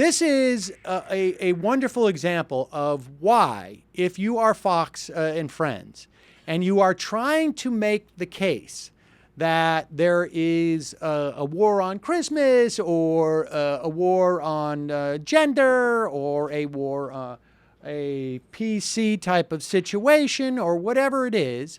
this is a wonderful example of why, if you are Fox and Friends, and you are trying to make the case that there is a war on Christmas or a war on gender or a war, a PC type of situation or whatever it is,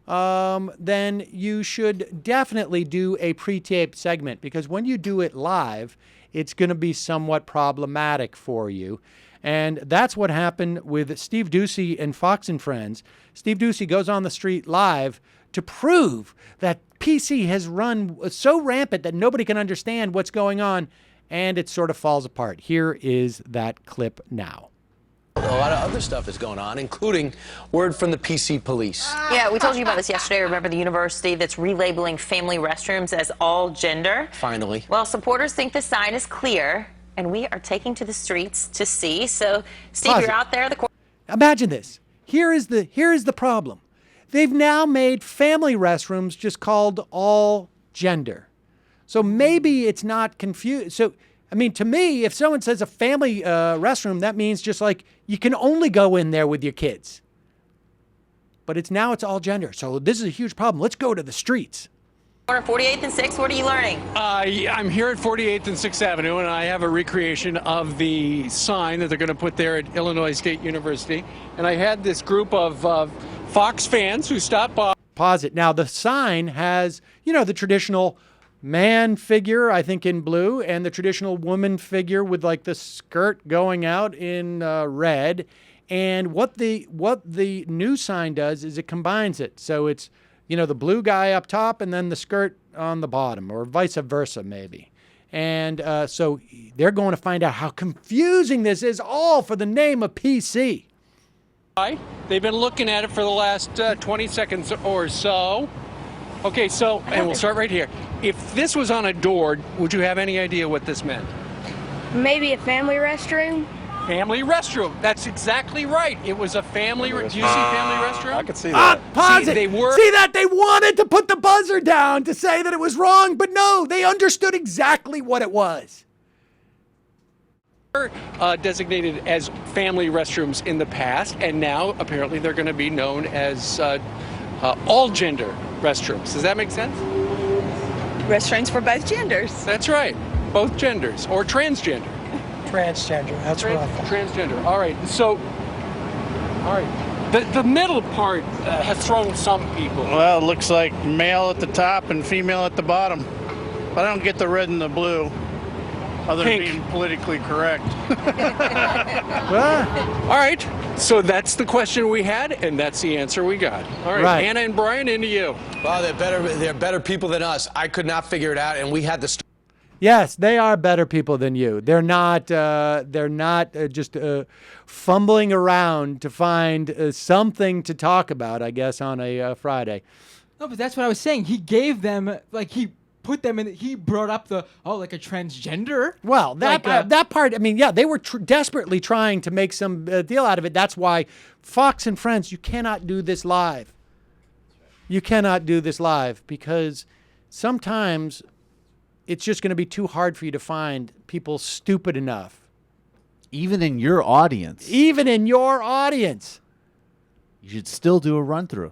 then you should definitely do a pre-taped segment, because when you do it live, it's going to be somewhat problematic for you. And that's what happened with Steve Doocy and Fox and Friends. Steve Doocy goes on the street live to prove that PC has run so rampant that nobody can understand what's going on, and it sort of falls apart. Here is that clip now. A lot of other stuff is going on, including word from the PC police. Yeah, we told you about this yesterday. Remember the university that's relabeling family restrooms as all gender? Finally. Well, supporters think the sign is clear, and we are taking to the streets to see. So, Steve, you're out there. Imagine this. Here is the problem. They've now made family restrooms just called all gender. So maybe it's not confused. So, I mean, to me, if someone says a family restroom, that means just like you can only go in there with your kids. But it's all gender. So this is a huge problem. Let's go to the streets. Corner 48th and 6th, what are you learning? I'm here at 48th and 6th Avenue, and I have a recreation of the sign that they're going to put there at Illinois State University. And I had this group of Fox fans who stopped by. Pause it. Now, the sign has, the traditional man figure, I think, in blue, and the traditional woman figure with like the skirt going out in red. And what the new sign does is it combines it. So it's, the blue guy up top and then the skirt on the bottom, or vice versa, maybe. And so they're going to find out how confusing this is, all for the name of PC. They've been looking at it for the last 20 seconds or so. Okay, and we'll start right here. If this was on a door, would you have any idea what this meant? Maybe a family restroom. Family restroom. That's exactly right. It was a family. Do you see family restroom? I could see that. Pause it. See that? They wanted to put the buzzer down to say that it was wrong, but no, they understood exactly what it was. Designated as family restrooms in the past, and now apparently they're going to be known as all gender restrooms. Does that make sense? Restaurants for both genders. That's right. Both genders, or transgender. Transgender, that's what I thought. Transgender. All right. So, the middle part has thrown some people. Well, it looks like male at the top and female at the bottom. But I don't get the red and the blue, other than being politically correct. All right. So that's the question we had, and that's the answer we got. All right. Anna and Brian, into you. Well, they're better people than us. I could not figure it out, and we had the. Yes, they are better people than you. They're not just fumbling around to find something to talk about, I guess, on a Friday. No, but that's what I was saying. He gave them, he put them in, he brought up like a transgender. Well, that part, I mean, yeah, they were desperately trying to make some deal out of it. That's why Fox and Friends, you cannot do this live. You cannot do this live because sometimes it's just going to be too hard for you to find people stupid enough. Even in your audience. Even in your audience. You should still do a run-through.